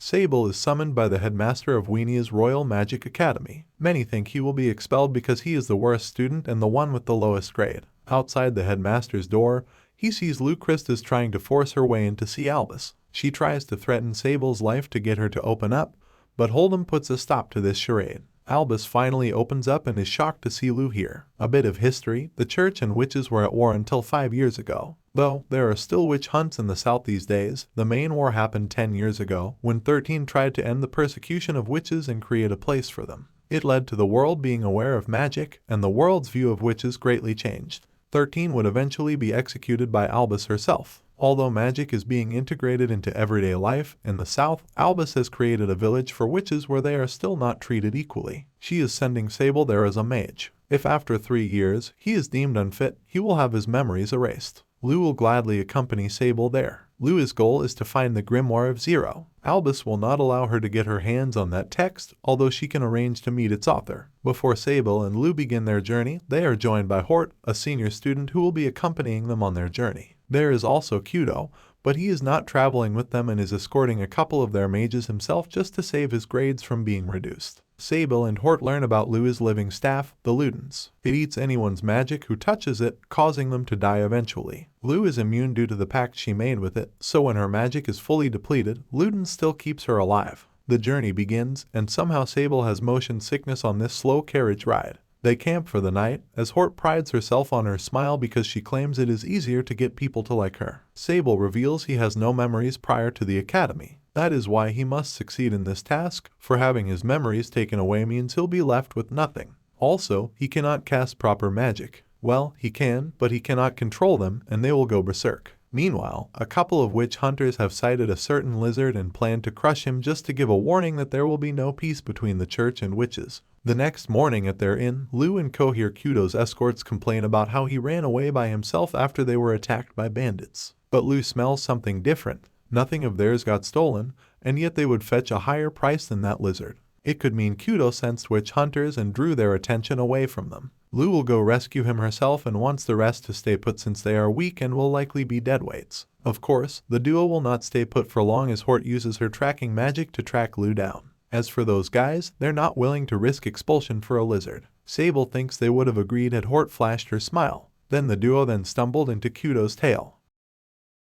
Sable is summoned by the headmaster of Weenia's Royal Magic Academy. Many think he will be expelled because he is the worst student and the one with the lowest grade. Outside the headmaster's door, he sees Lucristus trying to force her way in to see Albus. She tries to threaten Sable's life to get her to open up, but Hold'em puts a stop to this charade. Albus finally opens up and is shocked to see Lou here. A bit of history: the church and witches were at war until 5 years ago. Though there are still witch hunts in the south these days, the main war happened 10 years ago when 13 tried to end the persecution of witches and create a place for them. It led to the world being aware of magic, and the world's view of witches greatly changed. 13 would eventually be executed by Albus herself. Although magic is being integrated into everyday life in the south, Albus has created a village for witches where they are still not treated equally. She is sending Sable there as a mage. If after 3 years he is deemed unfit, he will have his memories erased. Lou will gladly accompany Sable there. Lou's goal is to find the Grimoire of Zero. Albus will not allow her to get her hands on that text, although she can arrange to meet its author. Before Sable and Lou begin their journey, they are joined by Hort, a senior student who will be accompanying them on their journey. There is also Kudo, but he is not traveling with them and is escorting a couple of their mages himself just to save his grades from being reduced. Sable and Hort learn about Lou's living staff, the Ludens. It eats anyone's magic who touches it, causing them to die eventually. Lou is immune due to the pact she made with it, so when her magic is fully depleted, Luden still keeps her alive. The journey begins, and somehow Sable has motion sickness on this slow carriage ride. They camp for the night, as Hort prides herself on her smile because she claims it is easier to get people to like her. Sable reveals he has no memories prior to the academy. That is why he must succeed in this task, for having his memories taken away means he'll be left with nothing. Also, he cannot cast proper magic. Well, he can, but he cannot control them, and they will go berserk. Meanwhile, a couple of witch hunters have sighted a certain lizard and plan to crush him just to give a warning that there will be no peace between the church and witches. The next morning at their inn, Lou and Co hear Kudo's escorts complain about how he ran away by himself after they were attacked by bandits. But Lou smells something different. Nothing of theirs got stolen, and yet they would fetch a higher price than that lizard. It could mean Kudo sensed witch hunters and drew their attention away from them. Lou will go rescue him herself and wants the rest to stay put since they are weak and will likely be deadweights. Of course, the duo will not stay put for long as Hort uses her tracking magic to track Lou down. As for those guys, they're not willing to risk expulsion for a lizard. Sable thinks they would have agreed had Hort flashed her smile. Then the duo stumbled into Kudo's tail.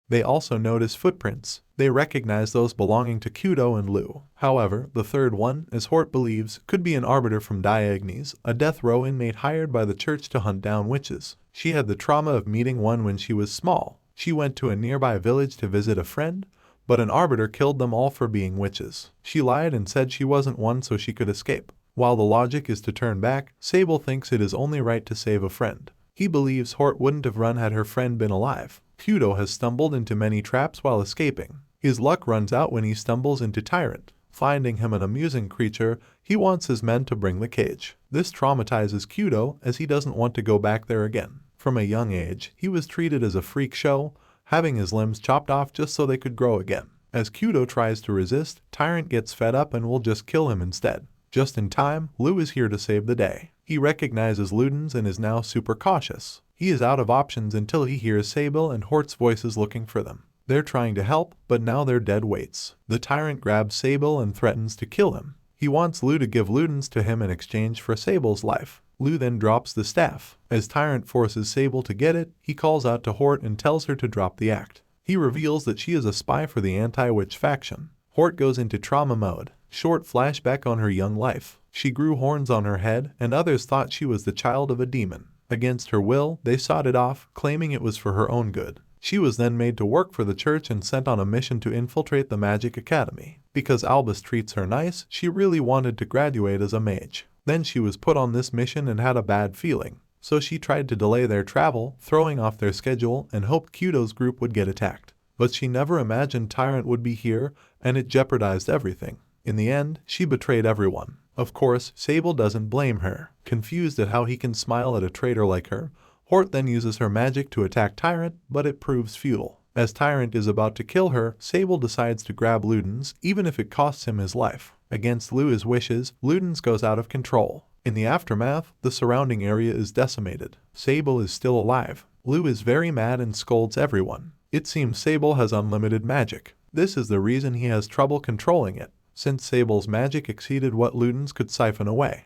They also notice footprints. They recognize those belonging to Kudo and Lou. However, the third one, as Hort believes, could be an arbiter from Diagnes, a death row inmate hired by the church to hunt down witches. She had the trauma of meeting one when she was small. She went to a nearby village to visit a friend, but an arbiter killed them all for being witches. She lied and said she wasn't one so she could escape. While the logic is to turn back, Sable thinks it is only right to save a friend. He believes Hort wouldn't have run had her friend been alive. Kudo has stumbled into many traps while escaping. His luck runs out when he stumbles into Tyrant. Finding him an amusing creature, he wants his men to bring the cage. This traumatizes Kudo as he doesn't want to go back there again. From a young age, he was treated as a freak show, having his limbs chopped off just so they could grow again. As Kudo tries to resist, Tyrant gets fed up and will just kill him instead. Just in time, Lou is here to save the day. He recognizes Ludens and is now super cautious. He is out of options until he hears Sable and Hort's voices looking for them. They're trying to help, but now they're dead weights. The Tyrant grabs Sable and threatens to kill him. He wants Lou to give Ludens to him in exchange for Sable's life. Lou then drops the staff. As Tyrant forces Sable to get it, he calls out to Hort and tells her to drop the act. He reveals that she is a spy for the anti-witch faction. Hort goes into trauma mode. Short flashback on her young life. She grew horns on her head, and others thought she was the child of a demon. Against her will, they sawed it off, claiming it was for her own good. She was then made to work for the church and sent on a mission to infiltrate the Magic Academy. Because Albus treats her nice, she really wanted to graduate as a mage. Then she was put on this mission and had a bad feeling. So she tried to delay their travel, throwing off their schedule, and hoped Kudo's group would get attacked. But she never imagined Tyrant would be here, and it jeopardized everything. In the end, she betrayed everyone. Of course, Sable doesn't blame her. Confused at how he can smile at a traitor like her, Hort then uses her magic to attack Tyrant, but it proves futile. As Tyrant is about to kill her, Sable decides to grab Ludens, even if it costs him his life. Against Lou's wishes, Ludens goes out of control. In the aftermath, the surrounding area is decimated. Sable is still alive. Lou is very mad and scolds everyone. It seems Sable has unlimited magic. This is the reason he has trouble controlling it, since Sable's magic exceeded what Luden's could siphon away.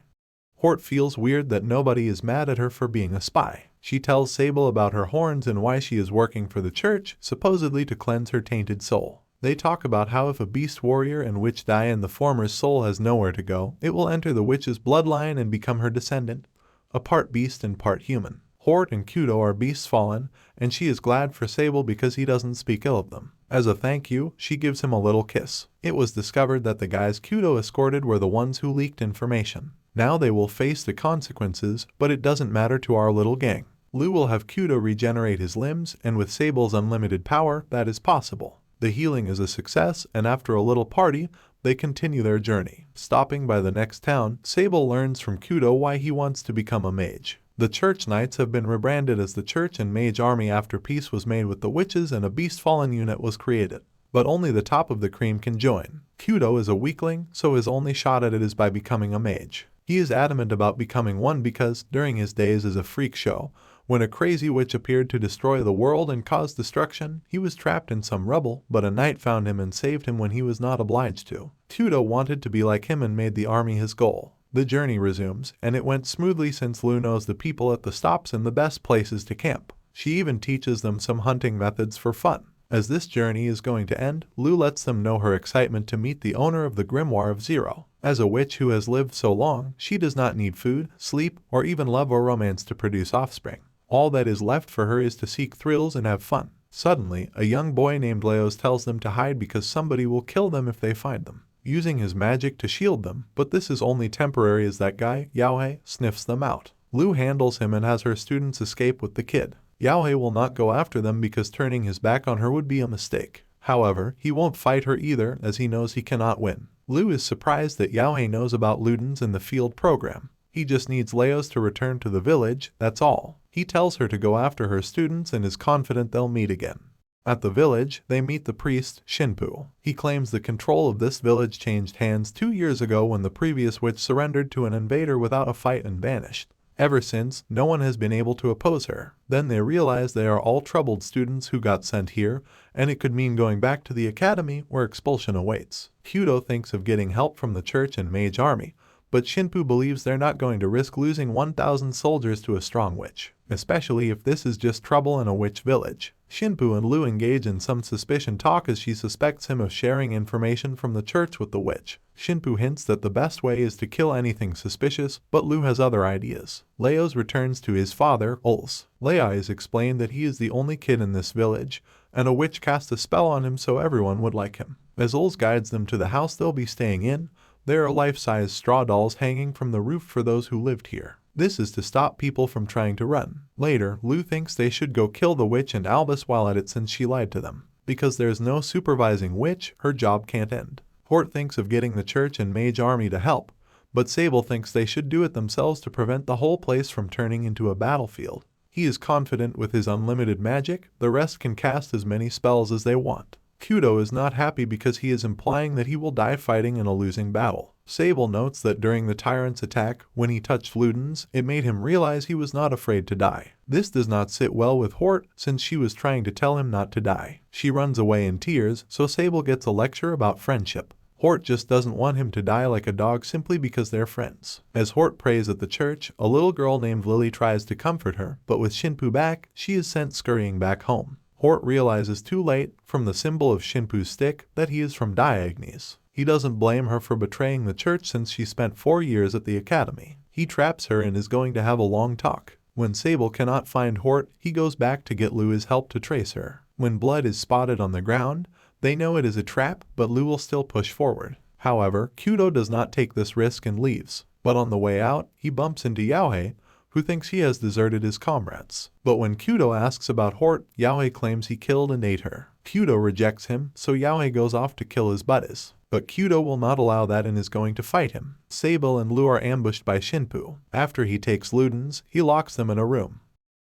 Hort feels weird that nobody is mad at her for being a spy. She tells Sable about her horns and why she is working for the church, supposedly to cleanse her tainted soul. They talk about how if a beast warrior and witch die and the former's soul has nowhere to go, it will enter the witch's bloodline and become her descendant, a part beast and part human. Hort and Kudo are beasts fallen, and she is glad for Sable because he doesn't speak ill of them. As a thank you, she gives him a little kiss. It was discovered that the guys Kudo escorted were the ones who leaked information. Now they will face the consequences, but it doesn't matter to our little gang. Lu will have Kudo regenerate his limbs, and with Sable's unlimited power, that is possible. The healing is a success, and after a little party, they continue their journey. Stopping by the next town, Sable learns from Kudo why he wants to become a mage. The Church Knights have been rebranded as the Church and Mage Army after peace was made with the witches and a Beast Fallen unit was created. But only the top of the cream can join. Kudo is a weakling, so his only shot at it is by becoming a mage. He is adamant about becoming one because, during his days as a freak show, when a crazy witch appeared to destroy the world and cause destruction, he was trapped in some rubble, but a knight found him and saved him when he was not obliged to. Kudo wanted to be like him and made the army his goal. The journey resumes, and it went smoothly since Lu knows the people at the stops and the best places to camp. She even teaches them some hunting methods for fun. As this journey is going to end, Lu lets them know her excitement to meet the owner of the Grimoire of Zero. As a witch who has lived so long, she does not need food, sleep, or even love or romance to produce offspring. All that is left for her is to seek thrills and have fun. Suddenly, a young boy named Leos tells them to hide because somebody will kill them if they find them, using his magic to shield them, but this is only temporary as that guy, Yaohei, sniffs them out. Lu handles him and has her students escape with the kid. Yaohei will not go after them because turning his back on her would be a mistake. However, he won't fight her either as he knows he cannot win. Lu is surprised that Yaohei knows about Luden's and the field program. He just needs Leos to return to the village, that's all. He tells her to go after her students and is confident they'll meet again. At the village, they meet the priest, Shinpu. He claims the control of this village changed hands 2 years ago when the previous witch surrendered to an invader without a fight and vanished. Ever since, no one has been able to oppose her. Then they realize they are all troubled students who got sent here, and it could mean going back to the academy where expulsion awaits. Kudo thinks of getting help from the church and mage army, but Shinpu believes they're not going to risk losing 1,000 soldiers to a strong witch, especially if this is just trouble in a witch village. Shinpu and Lu engage in some suspicion talk as she suspects him of sharing information from the church with the witch. Shinpu hints that the best way is to kill anything suspicious, but Lu has other ideas. Leos returns to his father, Ul's. Lea is explained that he is the only kid in this village, and a witch cast a spell on him so everyone would like him. As Ul's guides them to the house they'll be staying in, there are life-size straw dolls hanging from the roof for those who lived here. This is to stop people from trying to run. Later, Lu thinks they should go kill the witch and Albus while at it since she lied to them. Because there's no supervising witch, her job can't end. Hort thinks of getting the church and mage army to help, but Sable thinks they should do it themselves to prevent the whole place from turning into a battlefield. He is confident with his unlimited magic, the rest can cast as many spells as they want. Kudo is not happy because he is implying that he will die fighting in a losing battle. Sable notes that during the tyrant's attack, when he touched Luden's, it made him realize he was not afraid to die. This does not sit well with Hort since she was trying to tell him not to die. She runs away in tears, so Sable gets a lecture about friendship. Hort just doesn't want him to die like a dog simply because they're friends. As Hort prays at the church, a little girl named Lily tries to comfort her, but with Shinpu back, she is sent scurrying back home. Hort realizes too late, from the symbol of Shinpu's stick, that he is from Diagnes. He doesn't blame her for betraying the church since she spent 4 years at the academy. He traps her and is going to have a long talk. When Sable cannot find Hort, he goes back to get Lu's help to trace her. When blood is spotted on the ground, they know it is a trap, but Lu will still push forward. However, Kudo does not take this risk and leaves. But on the way out, he bumps into Yaohei, who thinks he has deserted his comrades. But when Kudo asks about Hort, Yaohei claims he killed and ate her. Kudo rejects him, so Yaohei goes off to kill his buddies. But Kudo will not allow that and is going to fight him. Sable and Lu are ambushed by Shinpu. After he takes Luden's, he locks them in a room.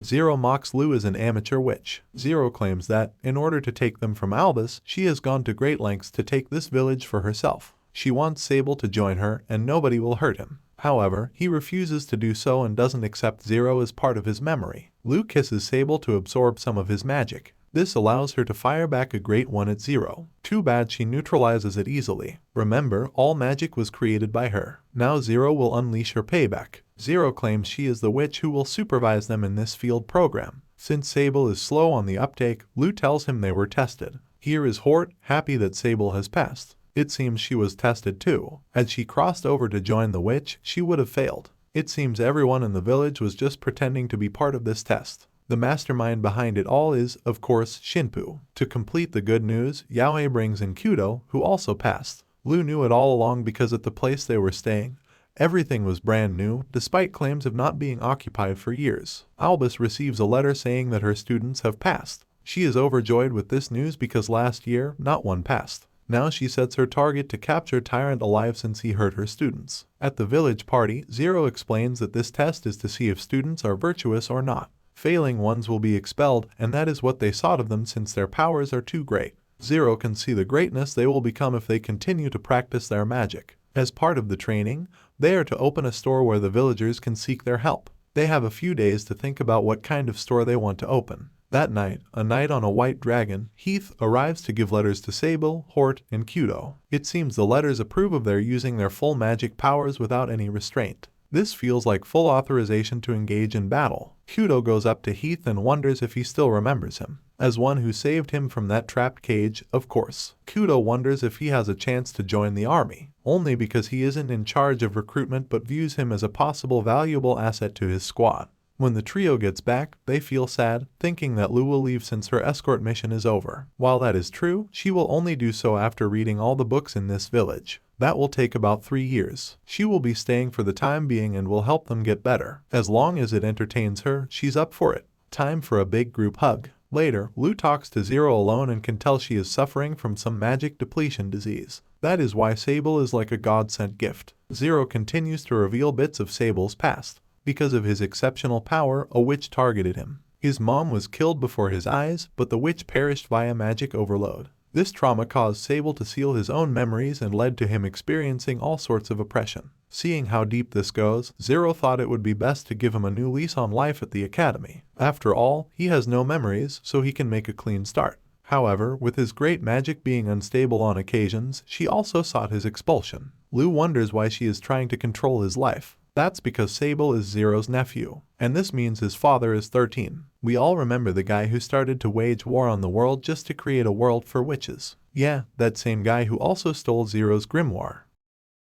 Zero mocks Lu as an amateur witch. Zero claims that, in order to take them from Albus, she has gone to great lengths to take this village for herself. She wants Sable to join her, and nobody will hurt him. However, he refuses to do so and doesn't accept Zero as part of his memory. Lu kisses Sable to absorb some of his magic. This allows her to fire back a great one at Zero. Too bad she neutralizes it easily. Remember, all magic was created by her. Now Zero will unleash her payback. Zero claims she is the witch who will supervise them in this field program. Since Sable is slow on the uptake, Lou tells him they were tested. Here is Hort, happy that Sable has passed. It seems she was tested too. Had she crossed over to join the witch, she would have failed. It seems everyone in the village was just pretending to be part of this test. The mastermind behind it all is, of course, Shinpu. To complete the good news, Yaoi brings in Kudo, who also passed. Lou knew it all along because at the place they were staying, everything was brand new, despite claims of not being occupied for years. Albus receives a letter saying that her students have passed. She is overjoyed with this news because last year, not one passed. Now she sets her target to capture Tyrant alive since he hurt her students. At the village party, Zero explains that this test is to see if students are virtuous or not. Failing ones will be expelled, and that is what they sought of them since their powers are too great. Zero can see the greatness they will become if they continue to practice their magic. As part of the training, they are to open a store where the villagers can seek their help. They have a few days to think about what kind of store they want to open. That night, a knight on a white dragon, Heath, arrives to give letters to Sable, Hort, and Kudo. It seems the letters approve of their using their full magic powers without any restraint. This feels like full authorization to engage in battle. Kudo goes up to Heath and wonders if he still remembers him. As one who saved him from that trapped cage, of course. Kudo wonders if he has a chance to join the army, only because he isn't in charge of recruitment but views him as a possible valuable asset to his squad. When the trio gets back, they feel sad, thinking that Lou will leave since her escort mission is over. While that is true, she will only do so after reading all the books in this village. That will take about 3 years. She will be staying for the time being and will help them get better. As long as it entertains her, she's up for it. Time for a big group hug. Later, Lou talks to Zero alone and can tell she is suffering from some magic depletion disease. That is why Sable is like a God-sent gift. Zero continues to reveal bits of Sable's past. Because of his exceptional power, a witch targeted him. His mom was killed before his eyes, but the witch perished via magic overload. This trauma caused Sable to seal his own memories and led to him experiencing all sorts of oppression. Seeing how deep this goes, Zero thought it would be best to give him a new lease on life at the academy. After all, he has no memories, so he can make a clean start. However, with his great magic being unstable on occasions, she also sought his expulsion. Lou wonders why she is trying to control his life. That's because Sable is Zero's nephew, and this means his father is 13. We all remember the guy who started to wage war on the world just to create a world for witches. Yeah, that same guy who also stole Zero's grimoire.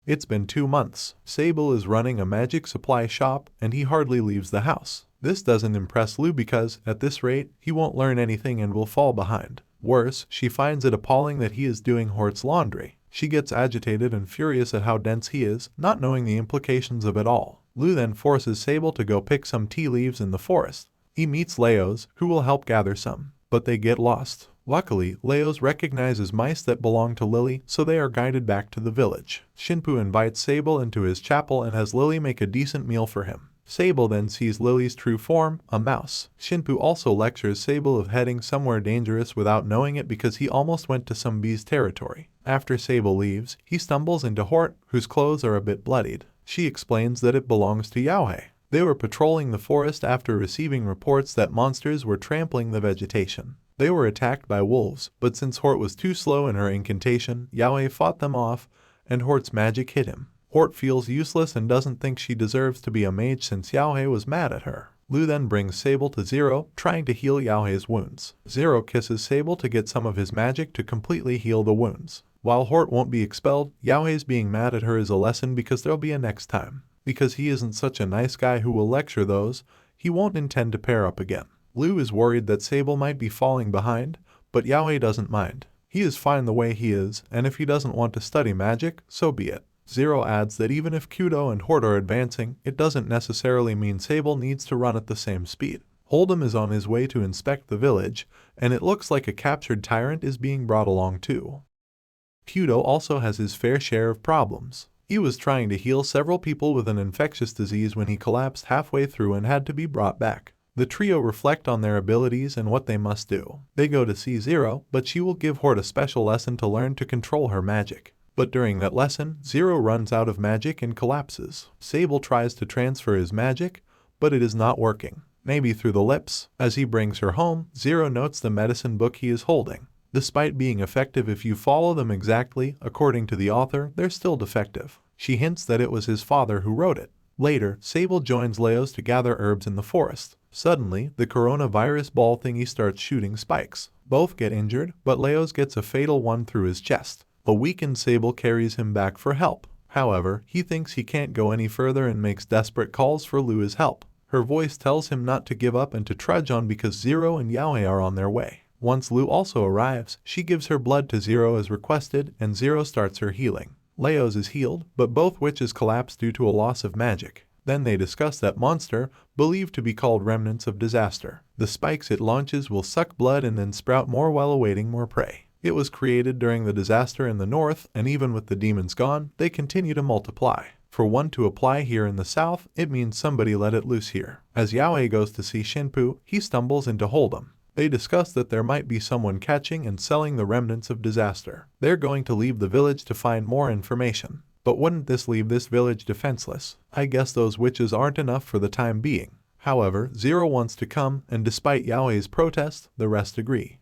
It's been 2 months. Sable is running a magic supply shop, and he hardly leaves the house. This doesn't impress Lou because, at this rate, he won't learn anything and will fall behind. Worse, she finds it appalling that he is doing Hort's laundry. She gets agitated and furious at how dense he is, not knowing the implications of it all. Lou then forces Sable to go pick some tea leaves in the forest. He meets Leos, who will help gather some, but they get lost. Luckily, Leos recognizes mice that belong to Lily, so they are guided back to the village. Shinpu invites Sable into his chapel and has Lily make a decent meal for him. Sable then sees Lily's true form, a mouse. Shinpu also lectures Sable of heading somewhere dangerous without knowing it because he almost went to some bee's territory. After Sable leaves, he stumbles into Hort, whose clothes are a bit bloodied. She explains that it belongs to Yaoi. They were patrolling the forest after receiving reports that monsters were trampling the vegetation. They were attacked by wolves, but since Hort was too slow in her incantation, Yaoi fought them off, and Hort's magic hit him. Hort feels useless and doesn't think she deserves to be a mage since Yaoi was mad at her. Lou then brings Sable to Zero, trying to heal Yaoi's wounds. Zero kisses Sable to get some of his magic to completely heal the wounds. While Hort won't be expelled, Yaoi's being mad at her is a lesson because there'll be a next time. Because he isn't such a nice guy who will lecture those, he won't intend to pair up again. Lou is worried that Sable might be falling behind, but Yaoi doesn't mind. He is fine the way he is, and if he doesn't want to study magic, so be it. Zero adds that even if Kudo and Hort are advancing, it doesn't necessarily mean Sable needs to run at the same speed. Hold'em is on his way to inspect the village, and it looks like a captured tyrant is being brought along too. Kudo also has his fair share of problems. He was trying to heal several people with an infectious disease when he collapsed halfway through and had to be brought back. The trio reflect on their abilities and what they must do. They go to see Zero, but she will give Hort a special lesson to learn to control her magic. But during that lesson, Zero runs out of magic and collapses. Sable tries to transfer his magic, but it is not working. maybe through the lips. As he brings her home, Zero notes the medicine book he is holding. Despite being effective if you follow them exactly, according to the author, they're still defective. She hints that it was his father who wrote it. Later, Sable joins Leos to gather herbs in the forest. Suddenly, the coronavirus ball thingy starts shooting spikes. Both get injured, but Leos gets a fatal one through his chest. A weakened Sable carries him back for help. However, he thinks he can't go any further and makes desperate calls for Lu's help. Her voice tells him not to give up and to trudge on because Zero and Yaoi are on their way. Once Lu also arrives, she gives her blood to Zero as requested, and Zero starts her healing. Leos is healed, but both witches collapse due to a loss of magic. Then they discuss that monster, believed to be called Remnants of Disaster. The spikes it launches will suck blood and then sprout more while awaiting more prey. It was created during the disaster in the north, and even with the demons gone, they continue to multiply. For one to apply here in the south, it means somebody let it loose here. As Yaoi goes to see Shinpu, he stumbles into Hold'em. They discuss that there might be someone catching and selling the remnants of disaster. They're going to leave the village to find more information. But wouldn't this leave this village defenseless? I guess those witches aren't enough for the time being. However, Zero wants to come, and despite Yaoi's protest, the rest agree.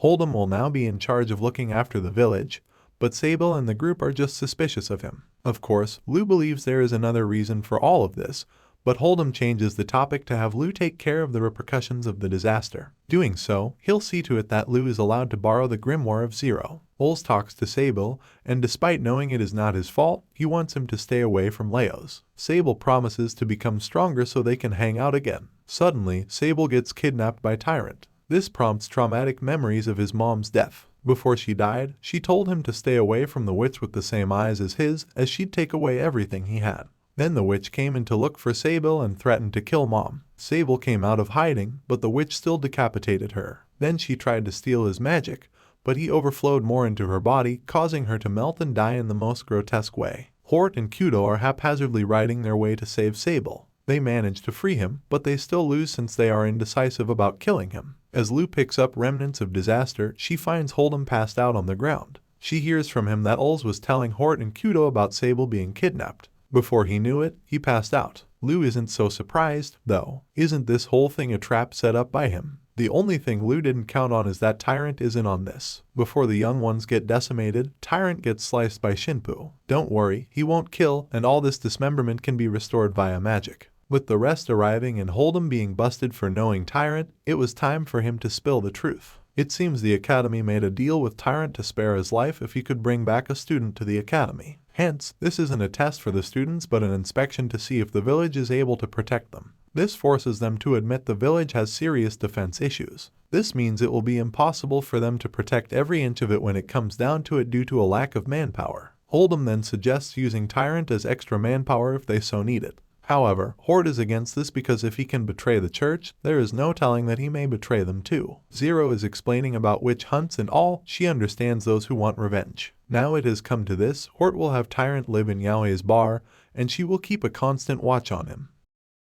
Hold'em will now be in charge of looking after the village, but Sable and the group are just suspicious of him. Of course, Lu believes there is another reason for all of this, but Hold'em changes the topic to have Lu take care of the repercussions of the disaster. Doing so, he'll see to it that Lu is allowed to borrow the grimoire of Zero. Ols talks to Sable, and despite knowing it is not his fault, he wants him to stay away from Leos. Sable promises to become stronger so they can hang out again. Suddenly, Sable gets kidnapped by Tyrant. This prompts traumatic memories of his mom's death. Before she died, she told him to stay away from the witch with the same eyes as his, as she'd take away everything he had. Then the witch came in to look for Sable and threatened to kill Mom. Sable came out of hiding, but the witch still decapitated her. Then she tried to steal his magic, but he overflowed more into her body, causing her to melt and die in the most grotesque way. Hort and Kudo are haphazardly riding their way to save Sable. They manage to free him, but they still lose since they are indecisive about killing him. As Lu picks up remnants of disaster, she finds Hold'em passed out on the ground. She hears from him that Ols was telling Hort and Kudo about Sable being kidnapped. Before he knew it, he passed out. Lu isn't so surprised, though. Isn't this whole thing a trap set up by him? The only thing Lu didn't count on is that Tyrant isn't on this. Before the young ones get decimated, Tyrant gets sliced by Shinpu. Don't worry, he won't kill, and all this dismemberment can be restored via magic. With the rest arriving and Hold'em being busted for knowing Tyrant, it was time for him to spill the truth. It seems the Academy made a deal with Tyrant to spare his life if he could bring back a student to the Academy. Hence, this isn't a test for the students but an inspection to see if the village is able to protect them. This forces them to admit the village has serious defense issues. This means it will be impossible for them to protect every inch of it when it comes down to it due to a lack of manpower. Hold'em then suggests using Tyrant as extra manpower if they so need it. However, Hort is against this because if he can betray the church, there is no telling that he may betray them too. Zero is explaining about witch hunts and all, she understands those who want revenge. Now it has come to this, Hort will have Tyrant live in Yaoi's bar, and she will keep a constant watch on him.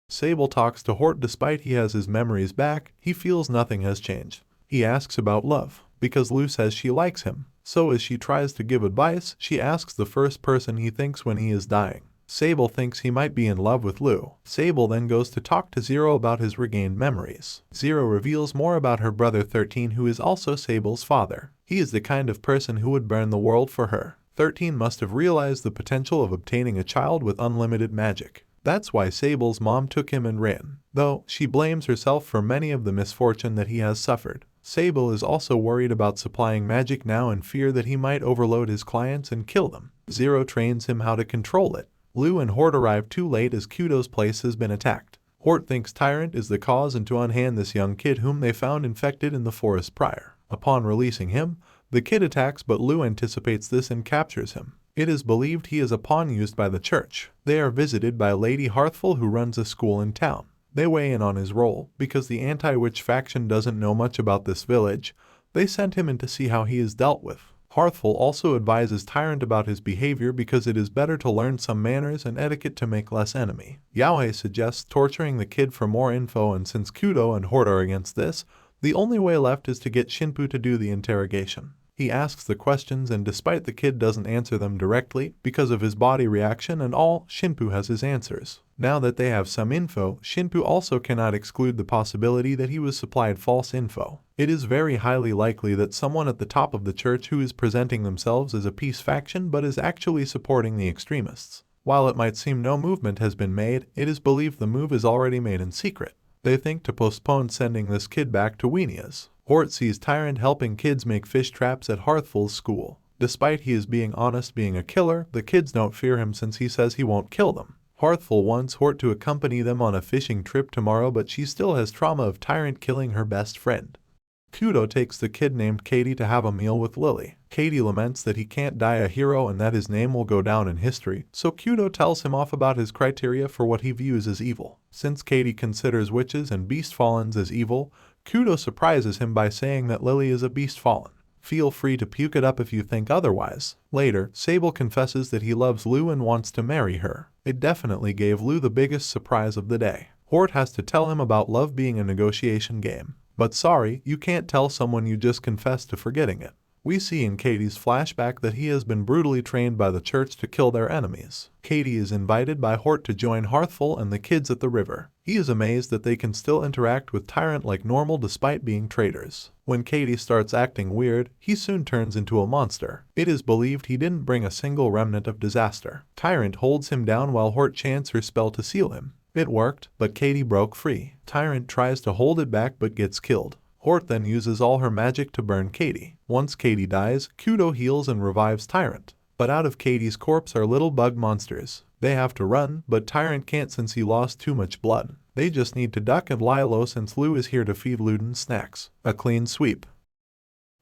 Sable talks to Hort despite he has his memories back, he feels nothing has changed. He asks about love, because Lu says she likes him. So as she tries to give advice, she asks the first person he thinks when he is dying. Sable thinks he might be in love with Lu. Sable then goes to talk to Zero about his regained memories. Zero reveals more about her brother 13, who is also Sable's father. He is the kind of person who would burn the world for her. 13 must have realized the potential of obtaining a child with unlimited magic. That's why Sable's mom took him and ran, though she blames herself for many of the misfortune that he has suffered. Sable is also worried about supplying magic now and fear that he might overload his clients and kill them. Zero trains him how to control it. Lu and Hort arrive too late as Kudo's place has been attacked. Hort thinks Tyrant is the cause and to unhand this young kid whom they found infected in the forest prior. Upon releasing him, the kid attacks but Lu anticipates this and captures him. It is believed he is a pawn used by the church. They are visited by Lady Hearthful who runs a school in town. They weigh in on his role. Because the anti-witch faction doesn't know much about this village, they sent him in to see how he is dealt with. Hearthful also advises Tyrant about his behavior because it is better to learn some manners and etiquette to make less enemy. Yaoi suggests torturing the kid for more info, and since Kudo and Hort are against this, the only way left is to get Shinpu to do the interrogation. He asks the questions, and despite the kid doesn't answer them directly because of his body reaction and all, Shinpu has his answers. Now that they have some info, Shinpu also cannot exclude the possibility that he was supplied false info. It is very highly likely that someone at the top of the church who is presenting themselves as a peace faction but is actually supporting the extremists. While it might seem no movement has been made, it is believed the move is already made in secret. They think to postpone sending this kid back to Weenia's. Hort sees Tyrant helping kids make fish traps at Hearthful's school. Despite he is being honest being a killer, the kids don't fear him since he says he won't kill them. Hearthful wants Hort to accompany them on a fishing trip tomorrow, but she still has trauma of Tyrant killing her best friend. Kudo takes the kid named Katie to have a meal with Lily. Katie laments that he can't die a hero and that his name will go down in history, so Kudo tells him off about his criteria for what he views as evil. Since Katie considers witches and beast fallens as evil, Kudo surprises him by saying that Lily is a beast fallen. Feel free to puke it up if you think otherwise. Later, Sable confesses that he loves Lou and wants to marry her. It definitely gave Lou the biggest surprise of the day. Hort has to tell him about love being a negotiation game. But sorry, you can't tell someone you just confessed to forgetting it. We see in Katie's flashback that he has been brutally trained by the church to kill their enemies. Katie is invited by Hort to join Hearthful and the kids at the river. He is amazed that they can still interact with Tyrant like normal despite being traitors. When Katie starts acting weird, he soon turns into a monster. It is believed he didn't bring a single remnant of disaster. Tyrant holds him down while Hort chants her spell to seal him. It worked, but Katie broke free. Tyrant tries to hold it back but gets killed. Hort then uses all her magic to burn Katie. Once Katie dies, Kudo heals and revives Tyrant. But out of Katie's corpse are little bug monsters. They have to run, but Tyrant can't since he lost too much blood. They just need to duck and lie low since Lou is here to feed Luden snacks. A clean sweep.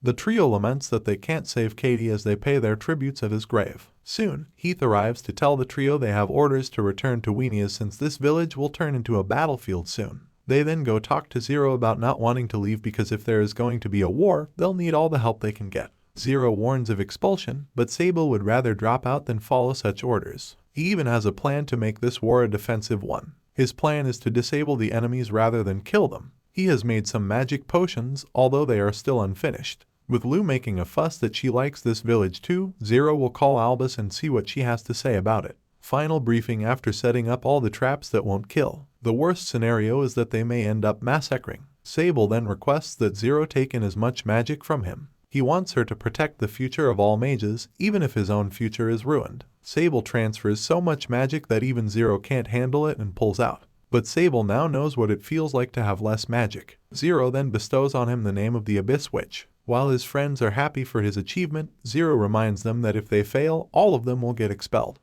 The trio laments that they can't save Katie as they pay their tributes at his grave. Soon, Heath arrives to tell the trio they have orders to return to Weenia's since this village will turn into a battlefield soon. They then go talk to Zero about not wanting to leave because if there is going to be a war, they'll need all the help they can get. Zero warns of expulsion, but Sable would rather drop out than follow such orders. He even has a plan to make this war a defensive one. His plan is to disable the enemies rather than kill them. He has made some magic potions, although they are still unfinished. With Lou making a fuss that she likes this village too, Zero will call Albus and see what she has to say about it. Final briefing after setting up all the traps that won't kill. The worst scenario is that they may end up massacring. Sable then requests that Zero take in as much magic from him. He wants her to protect the future of all mages, even if his own future is ruined. Sable transfers so much magic that even Zero can't handle it and pulls out. But Sable now knows what it feels like to have less magic. Zero then bestows on him the name of the Abyss Witch. While his friends are happy for his achievement, Zero reminds them that if they fail, all of them will get expelled.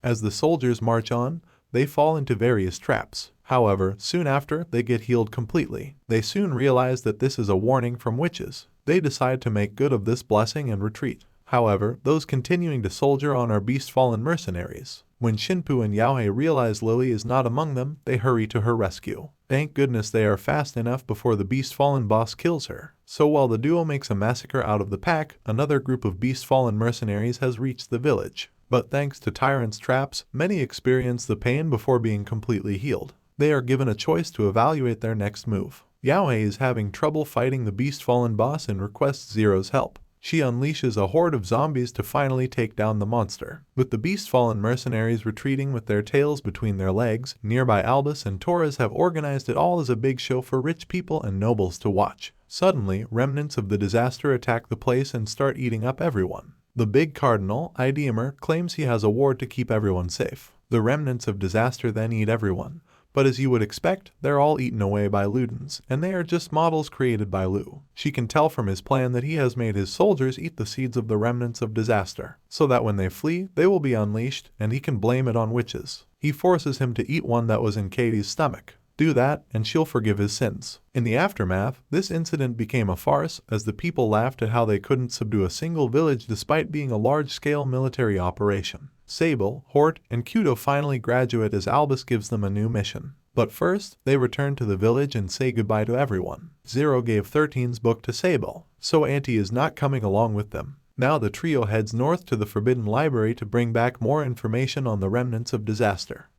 As the soldiers march on, they fall into various traps. However, soon after, they get healed completely. They soon realize that this is a warning from witches. They decide to make good of this blessing and retreat. However, those continuing to soldier on are beast-fallen mercenaries. When Shinpu and Yaohei realize Lily is not among them, they hurry to her rescue. Thank goodness they are fast enough before the beast-fallen boss kills her. So while the duo makes a massacre out of the pack, another group of beast-fallen mercenaries has reached the village. But thanks to Tyrant's traps, many experience the pain before being completely healed. They are given a choice to evaluate their next move. Yaohei is having trouble fighting the beast-fallen boss and requests Zero's help. She unleashes a horde of zombies to finally take down the monster. With the beast-fallen mercenaries retreating with their tails between their legs, nearby Albus and Torres have organized it all as a big show for rich people and nobles to watch. Suddenly, remnants of the disaster attack the place and start eating up everyone. The big cardinal, Idiemer, claims he has a ward to keep everyone safe. The remnants of disaster then eat everyone. But as you would expect, they're all eaten away by Ludens, and they are just models created by Lou. She can tell from his plan that he has made his soldiers eat the seeds of the remnants of disaster, so that when they flee, they will be unleashed, and he can blame it on witches. He forces him to eat one that was in Katie's stomach. Do that, and she'll forgive his sins. In the aftermath, this incident became a farce, as the people laughed at how they couldn't subdue a single village despite being a large-scale military operation. Sable, Hort, and Kudo finally graduate as Albus gives them a new mission. But first, they return to the village and say goodbye to everyone. Zero gave 13's book to Sable, so Auntie is not coming along with them. Now the trio heads north to the Forbidden Library to bring back more information on the remnants of disaster.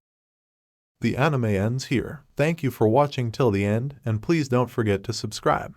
The anime ends here. Thank you for watching till the end, and please don't forget to subscribe.